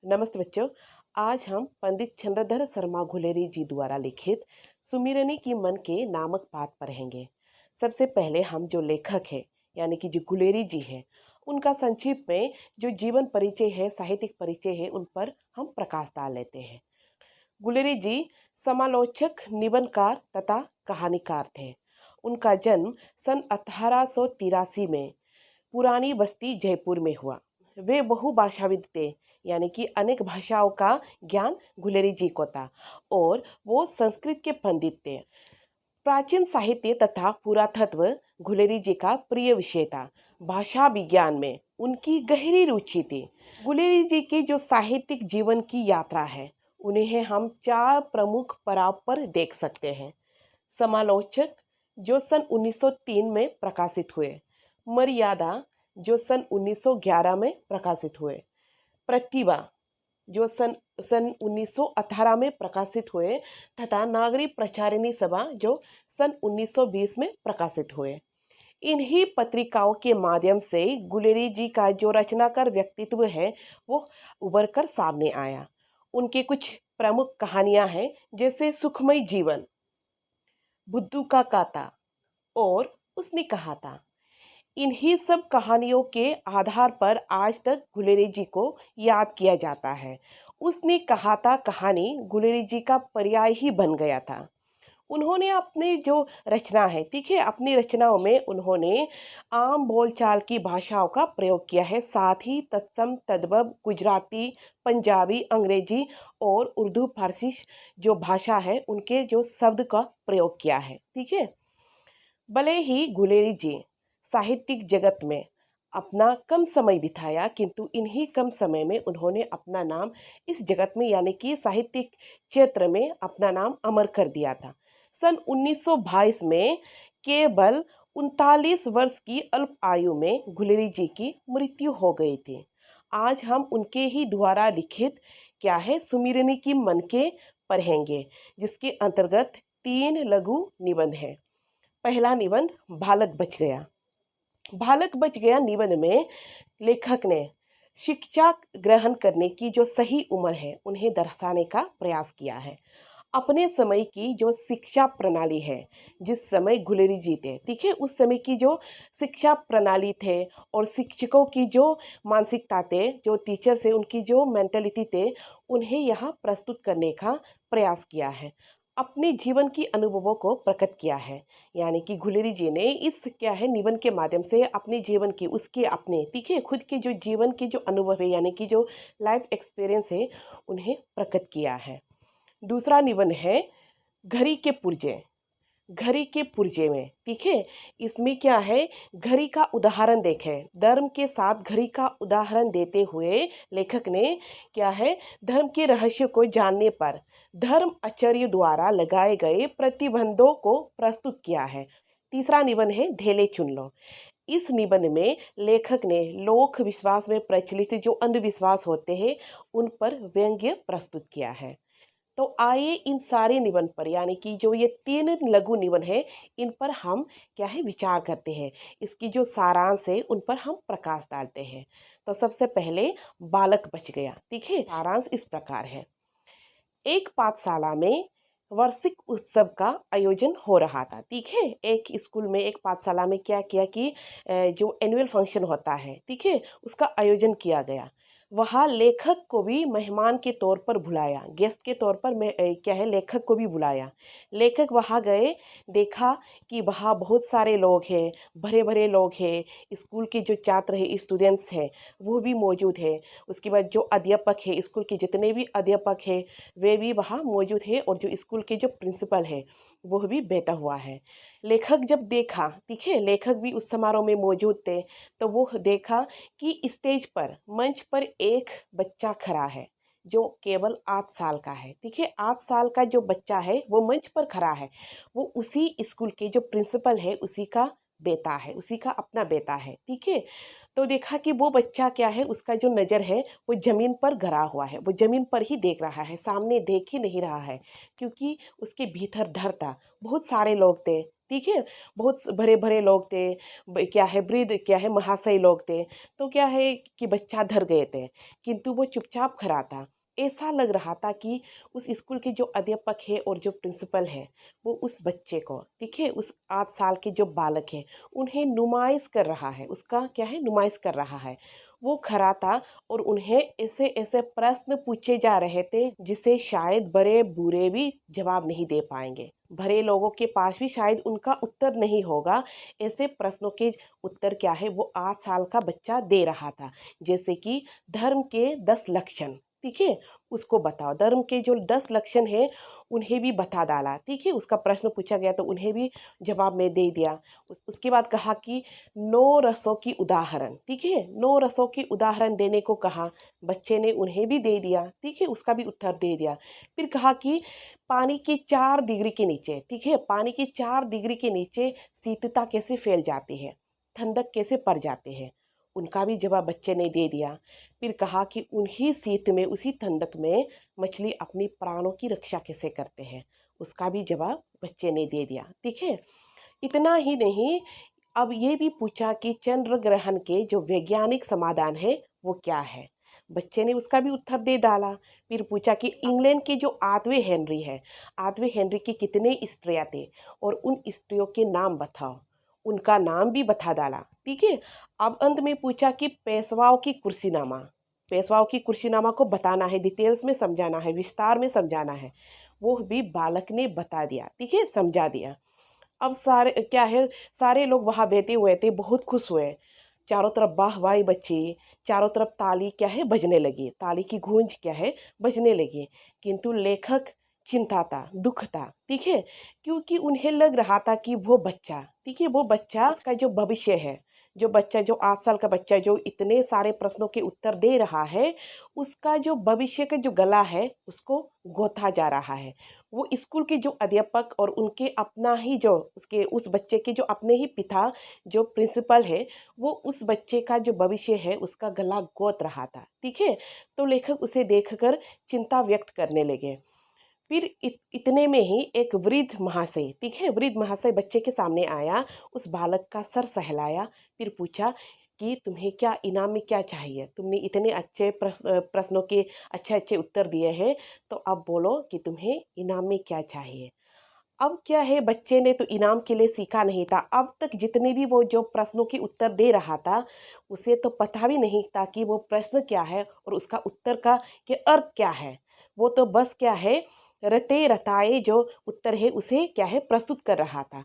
नमस्ते बच्चों। आज हम पंडित चंद्रधर शर्मा घुलेरी जी द्वारा लिखित सुमिरनी की मन के नामक पाठ पढ़ेंगे। सबसे पहले हम जो लेखक है यानी कि जो घुलेरी जी है उनका संक्षिप्त में जो जीवन परिचय है, साहित्यिक परिचय है, उन पर हम प्रकाश डाल लेते हैं। गुलेरी जी समालोचक, निबंधकार तथा कहानीकार थे। उनका जन्म सन 1883 में पुरानी बस्ती जयपुर में हुआ। वे बहुभाषाविद थे यानी कि अनेक भाषाओं का ज्ञान गुलेरी जी को था और वो संस्कृत के पंडित थे। प्राचीन साहित्य तथा पुरातत्व गुलेरी जी का प्रिय विषय था। भाषा विज्ञान में उनकी गहरी रुचि थी। गुलेरी जी की जो साहित्यिक जीवन की यात्रा है उन्हें हम चार प्रमुख पड़ाव पर देख सकते हैं। समालोचक जो सन 1903 में प्रकाशित हुए, मर्यादा जो सन 1911 में प्रकाशित हुए, प्रतिभा जो सन 1918 में प्रकाशित हुए तथा नागरिक प्रचारिणी सभा जो सन 1920 में प्रकाशित हुए। इन्हीं पत्रिकाओं के माध्यम से गुलेरी जी का जो रचनाकार व्यक्तित्व है वो उभर कर सामने आया। उनके कुछ प्रमुख कहानियां हैं जैसे सुखमय जीवन, बुद्धू का काता और उसने कहा था। इन्हीं सब कहानियों के आधार पर आज तक गुलेरी जी को याद किया जाता है। उसने कहा था कहानी गुलेरी जी का पर्याय ही बन गया था। उन्होंने अपने जो रचना है, ठीक है, अपनी रचनाओं में उन्होंने आम बोलचाल की भाषाओं का प्रयोग किया है। साथ ही तत्सम तद्भव गुजराती, पंजाबी, अंग्रेजी और उर्दू फारसी जो भाषा है उनके जो शब्द का प्रयोग किया है, ठीक है। भले ही गुलेरी जी साहित्यिक जगत में अपना कम समय बिताया किंतु इन्हीं कम समय में उन्होंने अपना नाम इस जगत में यानी कि साहित्यिक क्षेत्र में अपना नाम अमर कर दिया था। सन 1922 में केवल 39 वर्ष की अल्प आयु में गुलेरी जी की मृत्यु हो गई थी। आज हम उनके ही द्वारा लिखित क्या है सुमिरनी की मन के पढ़ेंगे, जिसके अंतर्गत 3 लघु निबंध हैं। पहला निबंध बालक बच गया। बालक बच गया निबंध में लेखक ने शिक्षा ग्रहण करने की जो सही उम्र है उन्हें दर्शाने का प्रयास किया है। अपने समय की जो शिक्षा प्रणाली है, जिस समय गुलेरी जी थे, ठीक है, उस समय की जो शिक्षा प्रणाली थे और शिक्षकों की जो मानसिकता थे, जो टीचर से उनकी जो मेंटलिटी थे, उन्हें यहाँ प्रस्तुत करने का प्रयास किया है। अपने जीवन की अनुभवों को प्रकट किया है यानी कि गुलेरी जी ने इस क्या है निबंध के माध्यम से अपने जीवन की उसके अपने, ठीक है, खुद के जो जीवन के जो अनुभव है यानी कि जो लाइफ एक्सपीरियंस है उन्हें प्रकट किया है। दूसरा निबंध है घड़ी के पुर्जे। घड़ी के पुर्जे में, ठीक है, इसमें क्या है घड़ी का उदाहरण देखें। धर्म के साथ घड़ी का उदाहरण देते हुए लेखक ने क्या है धर्म के रहस्य को जानने पर धर्म आचार्य द्वारा लगाए गए प्रतिबंधों को प्रस्तुत किया है। तीसरा निबंध है धेले चुन लो। इस निबंध में लेखक ने लोक विश्वास में प्रचलित जो अंधविश्वास होते हैं उन पर व्यंग्य प्रस्तुत किया है। तो आइए इन सारे निबंध पर यानी कि जो ये 3 लघु निबंध है इन पर हम क्या है विचार करते हैं। इसकी जो सारांश है उन पर हम प्रकाश डालते हैं। तो सबसे पहले बालक बच गया, ठीक है। सारांश इस प्रकार है। एक पाठशाला में वार्षिक उत्सव का आयोजन हो रहा था, ठीक है। एक स्कूल में, एक पाठशाला में क्या किया कि जो एनुअल फंक्शन होता है, ठीक है, उसका आयोजन किया गया। वहाँ लेखक को भी मेहमान के तौर पर बुलाया, गेस्ट के तौर पर मैं क्या है लेखक को भी बुलाया। लेखक वहाँ गए, देखा कि वहाँ बहुत सारे लोग हैं, भरे भरे लोग हैं, स्कूल के जो छात्र हैं, स्टूडेंट्स हैं, वो भी मौजूद है। उसके बाद जो अध्यापक है, स्कूल के जितने भी अध्यापक हैं वे भी वहाँ मौजूद है और जो स्कूल के जो प्रिंसिपल है वो भी बैठा हुआ है। लेखक जब देखा, ठीक है, लेखक भी उस समारोह में मौजूद थे, तो वो देखा कि स्टेज पर, मंच पर एक बच्चा खड़ा है जो केवल 8 साल का है, ठीक है। 8 साल का जो बच्चा है वो मंच पर खड़ा है। वो उसी स्कूल के जो प्रिंसिपल है उसी का बेटा है, उसी का अपना बेटा है, ठीक है। तो देखा कि वो बच्चा क्या है, उसका जो नज़र है वो ज़मीन पर गड़ा हुआ है, वो ज़मीन पर ही देख रहा है, सामने देख ही नहीं रहा है, क्योंकि उसके भीतर डर था। बहुत सारे लोग थे, ठीक है। बहुत बड़े बड़े लोग थे, क्या है वृद्ध, क्या है महाशय लोग थे। तो क्या है कि बच्चा डर गए थे, किंतु वो चुपचाप खड़ा था। ऐसा लग रहा था कि उस स्कूल के जो अध्यापक है और जो प्रिंसिपल है, वो उस बच्चे को, ठीक है, उस 8 साल के जो बालक है, उन्हें नुमाइश कर रहा है, उसका क्या है नुमाइश कर रहा है। वो खड़ा था और उन्हें ऐसे ऐसे प्रश्न पूछे जा रहे थे जिसे शायद बड़े बूढ़े भी जवाब नहीं दे पाएंगे, बड़े लोगों के पास भी शायद उनका उत्तर नहीं होगा। ऐसे प्रश्नों के उत्तर क्या है वो 8 साल का बच्चा दे रहा था। जैसे कि धर्म के 10 लक्षण, ठीक है, उसको बताओ। धर्म के जो 10 लक्षण है उन्हें भी बता डाला, ठीक है। उसका प्रश्न पूछा गया तो उन्हें भी जवाब में दे दिया। उसके बाद कहा कि 9 रसों की उदाहरण, ठीक है, 9 रसों की उदाहरण देने को कहा। बच्चे ने उन्हें भी दे दिया, ठीक है, उसका भी उत्तर दे दिया। फिर कहा कि पानी के 4 डिग्री के नीचे, ठीक है, पानी के 4 डिग्री के नीचे शीतलता कैसे फैल जाती है, ठंडक कैसे पड़ जाते हैं, उनका भी जवाब बच्चे ने दे दिया। फिर कहा कि उन्हीं शीत में, उसी ठंडक में मछली अपनी प्राणों की रक्षा कैसे करते हैं, उसका भी जवाब बच्चे ने दे दिया, ठीक है। इतना ही नहीं, अब ये भी पूछा कि चंद्र ग्रहण के जो वैज्ञानिक समाधान है वो क्या है। बच्चे ने उसका भी उत्तर दे डाला। फिर पूछा कि इंग्लैंड के जो 8वें हेनरी है, 8वें हेनरी के कितने स्त्रियां थे और उन स्त्रियों के नाम बताओ, उनका नाम भी बता डाला, ठीक है। अब अंत में पूछा कि पेशवाओं की कुर्सीनामा, पेशवाओं की कुर्सीनामा को बताना है, डिटेल्स में समझाना है, विस्तार में समझाना है। वो भी बालक ने बता दिया, ठीक है, समझा दिया। अब सारे क्या है, सारे लोग वहाँ बैठे हुए थे, बहुत खुश हुए। चारों तरफ वाहवाही बची, चारों तरफ ताली क्या है बजने लगी, ताली की गूंज क्या है बजने लगी। किंतु लेखक चिंता था, दुख था, ठीक है, क्योंकि उन्हें लग रहा था कि वो बच्चा, ठीक है, वो बच्चा उसका जो भविष्य है, जो बच्चा, जो 8 साल का बच्चा जो इतने सारे प्रश्नों के उत्तर दे रहा है, उसका जो भविष्य का जो गला है उसको गोथा जा रहा है। वो स्कूल के जो अध्यापक और उनके अपना ही जो उसके उस बच्चे के जो अपने ही पिता जो प्रिंसिपल है, वो उस बच्चे का जो भविष्य है उसका गला गोत रहा था, ठीक है। तो लेखक उसे देखकर चिंता व्यक्त करने लगे। फिर इतने में ही एक वृद्ध महाशय, ठीक है, वृद्ध महाशय बच्चे के सामने आया, उस बालक का सर सहलाया। फिर पूछा कि तुम्हें क्या इनाम में क्या चाहिए, तुमने इतने अच्छे प्रश्नों के अच्छे अच्छे उत्तर दिए हैं, तो अब बोलो कि तुम्हें इनाम में क्या चाहिए। अब क्या है, बच्चे ने तो इनाम के लिए सीखा नहीं था। अब तक जितने भी वो जो प्रश्नों के उत्तर दे रहा था, उसे तो पता भी नहीं था कि वो प्रश्न क्या है और उसका उत्तर का के अर्थ क्या है। वो तो बस क्या है, रटे रटाए जो उत्तर है उसे क्या है प्रस्तुत कर रहा था।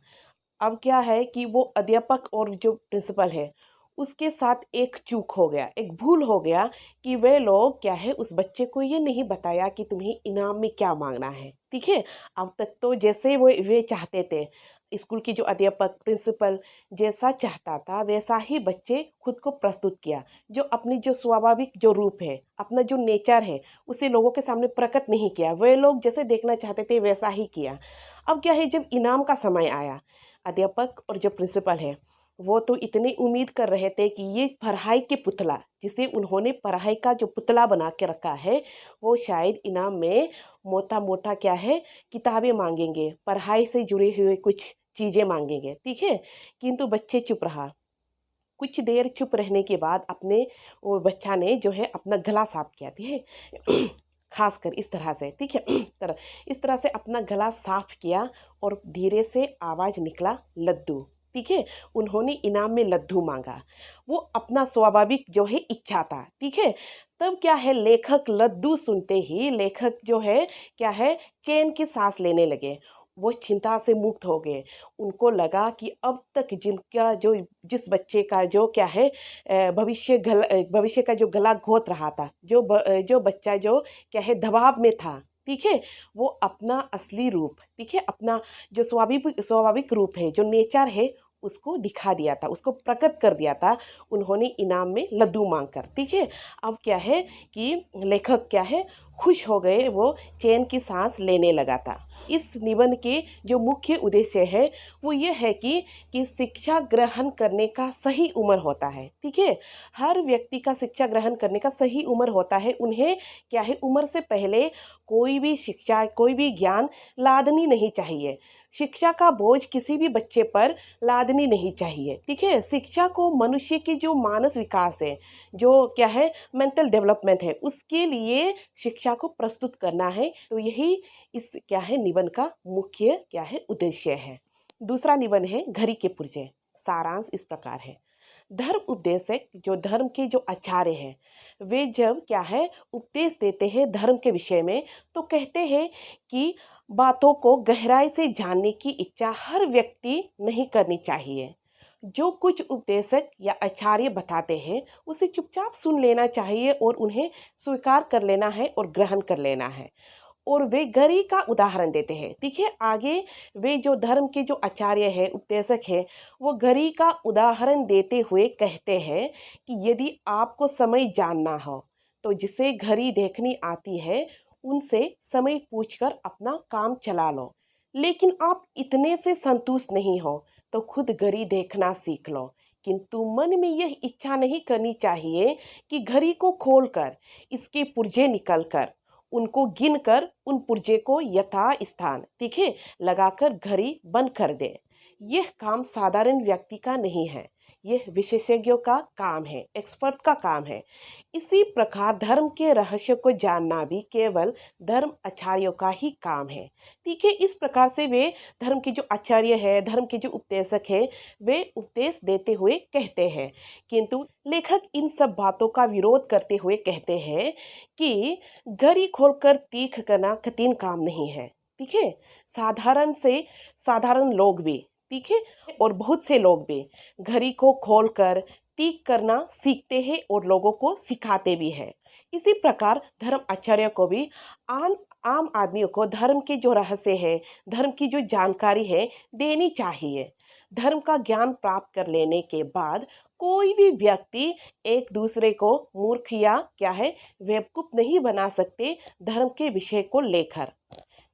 अब क्या है कि वो अध्यापक और जो प्रिंसिपल है उसके साथ एक चूक हो गया, एक भूल हो गया कि वे लोग क्या है उस बच्चे को ये नहीं बताया कि तुम्हें इनाम में क्या मांगना है, ठीक है। अब तक तो जैसे वो वे चाहते थे, स्कूल की जो अध्यापक प्रिंसिपल जैसा चाहता था वैसा ही बच्चे खुद को प्रस्तुत किया। जो अपनी जो स्वाभाविक जो रूप है, अपना जो नेचर है, उसे लोगों के सामने प्रकट नहीं किया, वे लोग जैसे देखना चाहते थे वैसा ही किया। अब क्या है, जब इनाम का समय आया, अध्यापक और जो प्रिंसिपल है वो तो इतनी उम्मीद कर रहे थे कि ये पढ़ाई के पुतला, जिसे उन्होंने पढ़ाई का जो पुतला बना के रखा है, वो शायद इनाम में मोटा मोटा क्या है किताबें मांगेंगे, पढ़ाई से जुड़े हुए कुछ चीज़ें मांगेंगे, ठीक है। किंतु बच्चे चुप रहा। कुछ देर चुप रहने के बाद अपने वो बच्चा ने जो है अपना गला साफ किया, ठीक है खास कर इस तरह से, ठीक है इस तरह से अपना गला साफ किया और धीरे से आवाज़ निकला, लड्डू, ठीक है। उन्होंने इनाम में लड्डू मांगा। वो अपना स्वाभाविक जो है इच्छा था, ठीक है। तब क्या है, लेखक लड्डू सुनते ही लेखक जो है क्या है चैन की सांस लेने लगे। वो चिंता से मुक्त हो गए। उनको लगा कि अब तक जिनका जो जिस बच्चे का जो क्या है भविष्य का जो गला घोंट रहा था, जो बच्चा जो क्या है दबाव में था, ठीक है, वो अपना असली रूप, ठीक है, अपना जो स्वाभाविक रूप है, जो नेचर है, उसको दिखा दिया था, उसको प्रकट कर दिया था उन्होंने इनाम में लड्डू मांग कर, ठीक है। अब क्या है कि लेखक क्या है खुश हो गए, वो चैन की सांस लेने लगा था। इस निबंध के जो मुख्य उद्देश्य है वो ये है कि शिक्षा ग्रहण करने का सही उम्र होता है, ठीक है। हर व्यक्ति का शिक्षा ग्रहण करने का सही उम्र होता है। उन्हें क्या है उम्र से पहले कोई भी शिक्षा, कोई भी ज्ञान लादनी नहीं चाहिए। शिक्षा का बोझ किसी भी बच्चे पर लादनी नहीं चाहिए। ठीक है, शिक्षा को मनुष्य की जो मानस विकास है, जो क्या है मेंटल डेवलपमेंट है, उसके लिए शिक्षा को प्रस्तुत करना है। तो यही इस क्या है निबंध का मुख्य क्या है उद्देश्य है। दूसरा निबंध है घड़ी के पुर्जे। सारांश इस प्रकार है। धर्म उपदेशक जो धर्म के जो आचार्य हैं, वे जब क्या है उपदेश देते हैं धर्म के विषय में, तो कहते हैं कि बातों को गहराई से जानने की इच्छा हर व्यक्ति नहीं करनी चाहिए। जो कुछ उपदेशक या आचार्य बताते हैं उसे चुपचाप सुन लेना चाहिए और उन्हें स्वीकार कर लेना है और ग्रहण कर लेना है। और वे घड़ी का उदाहरण देते हैं। देखिए आगे वे जो धर्म के जो आचार्य है उपदेशक है, वो घड़ी का उदाहरण देते हुए कहते हैं कि यदि आपको समय जानना हो तो जिसे घड़ी देखनी आती है उनसे समय पूछकर अपना काम चला लो। लेकिन आप इतने से संतुष्ट नहीं हो तो खुद घड़ी देखना सीख लो। किंतु मन में यह इच्छा नहीं करनी चाहिए कि घड़ी को खोलकर इसके पुर्जे निकलकर उनको गिनकर उन पुर्जे को यथा स्थान ठीक है लगाकर घड़ी बंद कर दे। यह काम साधारण व्यक्ति का नहीं है, यह विशेषज्ञों का काम है, एक्सपर्ट का काम है। इसी प्रकार धर्म के रहस्य को जानना भी केवल धर्म आचार्यों का ही काम है। ठीक है, इस प्रकार से वे धर्म के जो आचार्य है, धर्म के जो उपदेशक है, वे उपदेश देते हुए कहते हैं। किंतु लेखक इन सब बातों का विरोध करते हुए कहते हैं कि घड़ी खोलकर तीख करना कठिन काम नहीं है। ठीक है, साधारण लोग भी ठीक है और बहुत से लोग भी घड़ी को खोलकर तीख करना सीखते हैं और लोगों को सिखाते भी हैं। इसी प्रकार धर्म आचार्य को भी आम आदमियों को धर्म के जो रहस्य है, धर्म की जो जानकारी है देनी चाहिए। धर्म का ज्ञान प्राप्त कर लेने के बाद कोई भी व्यक्ति एक दूसरे को मूर्ख या क्या है बेवकूफ नहीं बना सकते धर्म के विषय को लेकर।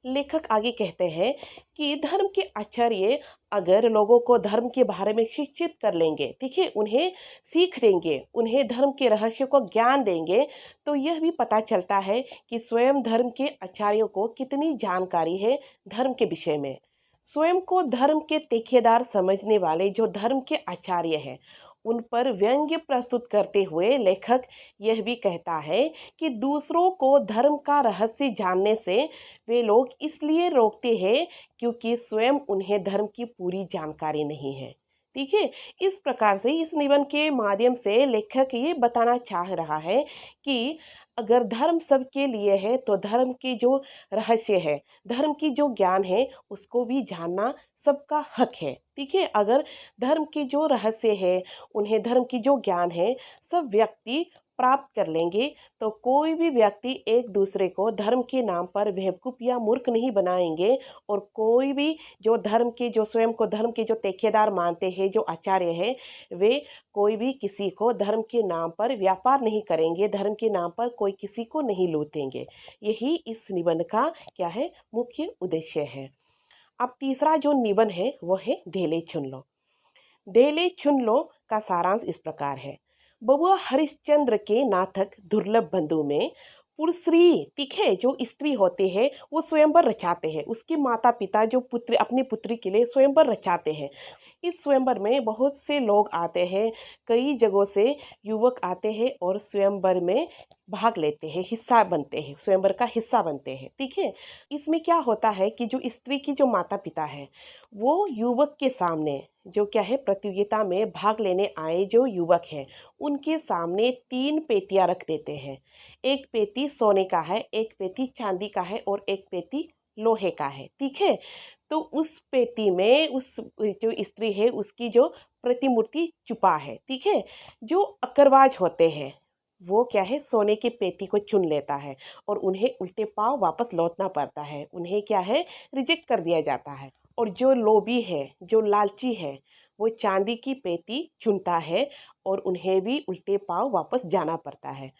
लेखक आगे कहते हैं कि धर्म के आचार्य अगर लोगों को धर्म के बारे में शिक्षित कर लेंगे, ठीक है, उन्हें सीख देंगे, उन्हें धर्म के रहस्य को ज्ञान देंगे, तो यह भी पता चलता है कि स्वयं धर्म के आचार्यों को कितनी जानकारी है धर्म के विषय में। स्वयं को धर्म के ठेकेदार समझने वाले जो धर्म के आचार्य हैं, उन पर व्यंग्य प्रस्तुत करते हुए लेखक यह भी कहता है कि दूसरों को धर्म का रहस्य जानने से वे लोग इसलिए रोकते हैं क्योंकि स्वयं उन्हें धर्म की पूरी जानकारी नहीं है। ठीक है, इस प्रकार से इस निबंध के माध्यम से लेखक ये बताना चाह रहा है कि अगर धर्म सबके लिए है तो धर्म की जो रहस्य है, धर्म की जो ज्ञान है, उसको भी जानना सबका हक है। ठीक है, अगर धर्म की जो रहस्य है, उन्हें धर्म की जो ज्ञान है सब व्यक्ति प्राप्त कर लेंगे तो कोई भी व्यक्ति एक दूसरे को धर्म के नाम पर बेवकूफ या मूर्ख नहीं बनाएंगे। और कोई भी जो धर्म के जो स्वयं को धर्म के जो ठेकेदार मानते हैं, जो आचार्य है, वे कोई भी किसी को धर्म के नाम पर व्यापार नहीं करेंगे, धर्म के नाम पर कोई किसी को नहीं लूटेंगे। यही इस निबंध का क्या है मुख्य उद्देश्य है। अब तीसरा जो निबंध है वो है धेले चुन लो। धेले चुन लो का सारांश इस प्रकार है। बबुआ हरिश्चंद्र के नाटक दुर्लभ बंधु में पुरस्त्री ठीक है जो स्त्री होते हैं वो स्वयंवर रचाते हैं। उसके माता पिता जो पुत्र अपनी पुत्री के लिए स्वयंवर रचाते हैं। इस स्वयंवर में बहुत से लोग आते हैं, कई जगहों से युवक आते हैं और स्वयंवर में भाग लेते हैं, हिस्सा बनते हैं, स्वयंवर का हिस्सा बनते हैं। ठीक है, इसमें क्या होता है कि जो स्त्री की जो माता पिता है वो युवक के सामने जो क्या है प्रतियोगिता में भाग लेने आए जो युवक हैं उनके सामने 3 पेटियां रख देते हैं। एक पेटी सोने का है, एक पेटी चांदी का है और एक पेटी लोहे का है। ठीक है, तो उस पेटी में उस जो स्त्री है उसकी जो प्रतिमूर्ति छुपा है। ठीक है, जो अकरबाज होते हैं वो क्या है सोने की पेटी को चुन लेता है और उन्हें उल्टे पांव वापस लौटना पड़ता है, उन्हें क्या है रिजेक्ट कर दिया जाता है। और जो लोभी है, जो लालची है, वो चांदी की पेटी चुनता है और उन्हें भी उल्टे पांव वापस जाना पड़ता है।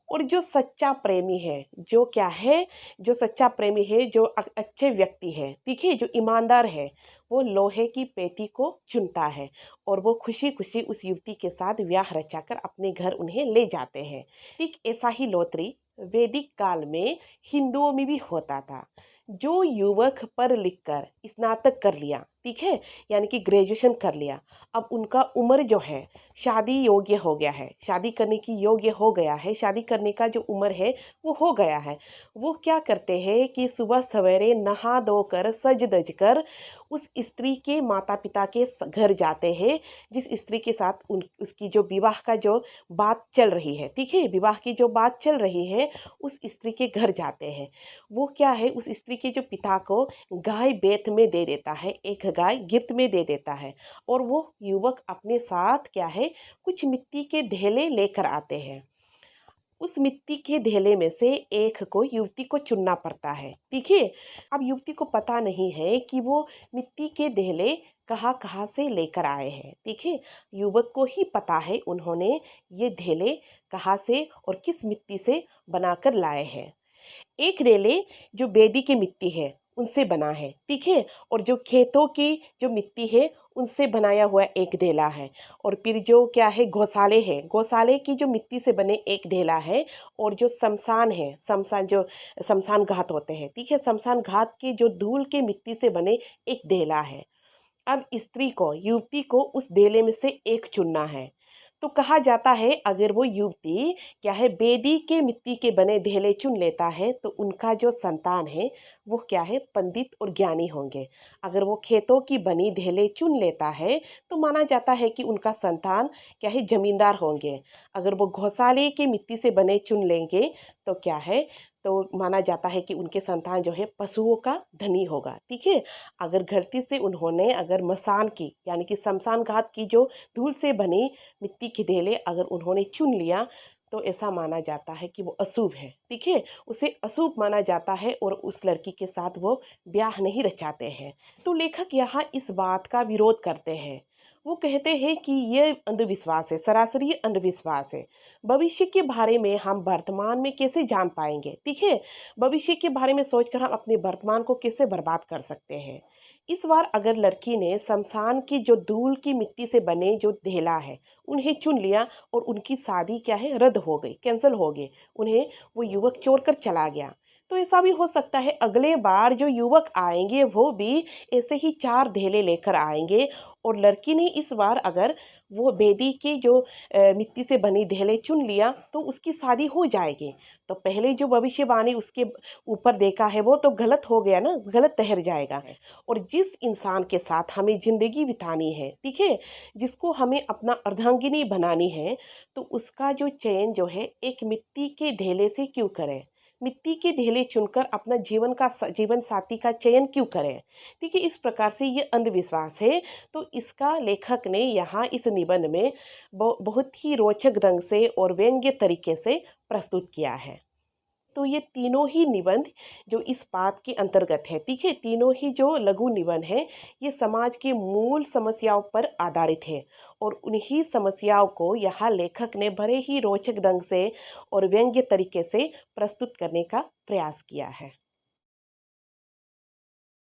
और जो सच्चा प्रेमी है, जो क्या है जो सच्चा प्रेमी है, जो अच्छे व्यक्ति है, ठीक है, जो ईमानदार है, वो लोहे की पेटी को चुनता है और वो खुशी खुशी उस युवती के साथ ब्याह रचाकर अपने घर उन्हें ले जाते हैं। ठीक ऐसा ही लॉटरी वैदिक काल में हिंदुओं में भी होता था। जो युवक पढ़ लिख कर स्नातक कर लिया, ठीक है, यानी कि ग्रेजुएशन कर लिया, अब उनका उम्र जो है शादी योग्य हो गया है, शादी करने की योग्य हो गया है, शादी करने का जो उम्र है वो हो गया है, वो क्या करते हैं कि सुबह सवेरे नहा धोकर सज धज कर उस स्त्री के माता पिता के घर जाते हैं, जिस स्त्री के साथ उसकी जो विवाह का जो बात चल रही है, ठीक है, विवाह की जो बात चल रही है, उस स्त्री के घर जाते हैं। वो क्या है, उस स्त्री के जो पिता को गाय बेत में दे देता है, एक गाय गिफ्ट में दे देता है, और वो युवक अपने साथ क्या है, कुछ मिट्टी के ढेले लेकर आते हैं। उस मिट्टी के ढेले में से एक को युवती को चुनना पड़ता है, ठीक है। अब युवती को पता नहीं है कि वो मिट्टी के ढेले कहाँ कहाँ से लेकर आए हैं, ठीक है। युवक को ही पता है उन्होंने ये ढेले कहाँ से और किस मिट्टी से बनाकर लाए हैं। एक ढेले जो बेदी की मिट्टी है उनसे बना है, ठीक है, और जो खेतों की जो मिट्टी है उनसे बनाया हुआ एक ढेला है, और फिर जो क्या है गौशाले है, गौशाले की जो मिट्टी से बने एक ढेला है, और जो शमशान है, शमशान जो शमशान घाट होते हैं, ठीक है, शमशान घाट की जो धूल के मिट्टी से बने एक ढेला है। अब स्त्री को, युवती को उस ढेले में से एक चुनना है। तो कहा जाता है अगर वो युवती क्या है बेदी के मिट्टी के बने ढेले चुन लेता है तो उनका जो संतान है वो क्या है पंडित और ज्ञानी होंगे। अगर वो खेतों की बनी ढेले चुन लेता है तो माना जाता है कि उनका संतान क्या है जमींदार होंगे। अगर वो गौशाले के मिट्टी से बने चुन लेंगे तो क्या है, तो माना जाता है कि उनके संतान जो है पशुओं का धनी होगा, ठीक है। अगर गलती से उन्होंने अगर मसान की यानी कि शमशान घाट की जो धूल से बनी मिट्टी के ढेले अगर उन्होंने चुन लिया तो ऐसा माना जाता है कि वो अशुभ है, ठीक है, उसे अशुभ माना जाता है और उस लड़की के साथ वो ब्याह नहीं रचाते हैं। तो लेखक यहाँ इस बात का विरोध करते हैं। वो कहते हैं कि ये अंधविश्वास है, सरासरी अंधविश्वास है। भविष्य के बारे में हम वर्तमान में कैसे जान पाएंगे, ठीक है, भविष्य के बारे में सोचकर हम अपने वर्तमान को कैसे बर्बाद कर सकते हैं। इस बार अगर लड़की ने शमशान की जो धूल की मिट्टी से बने जो ढेला है उन्हें चुन लिया और उनकी शादी क्या है रद्द हो गई, कैंसिल हो गई, उन्हें वो युवक छोड़ कर चला गया, तो ऐसा भी हो सकता है अगले बार जो युवक आएंगे वो भी ऐसे ही 4 ढेले लेकर आएंगे, और लड़की ने इस बार अगर वो बेदी की जो मिट्टी से बनी ढेले चुन लिया तो उसकी शादी हो जाएगी। तो पहले जो भविष्यवाणी उसके ऊपर देखा है वो तो गलत हो गया ना, गलत ठहर जाएगा। और जिस इंसान के साथ हमें ज़िंदगी बितानी है, ठीक है, जिसको हमें अपना अर्धांगिनी बनानी है, तो उसका जो चयन जो है एक मिट्टी के ढेले से क्यों करें, मिट्टी के ढेले चुनकर अपना जीवन साथी का चयन क्यों करें, ठीक है। इस प्रकार से ये अंधविश्वास है। तो इसका लेखक ने यहाँ इस निबंध में बहुत ही रोचक ढंग से और व्यंग्य तरीके से प्रस्तुत किया है। तो ये तीनों ही निबंध जो इस बात के अंतर्गत है, ठीक है, तीनों ही जो लघु निबंध है ये समाज के मूल समस्याओं पर आधारित है, और उन्हीं समस्याओं को यहाँ लेखक ने बड़े ही रोचक ढंग से और व्यंग्य तरीके से प्रस्तुत करने का प्रयास किया है।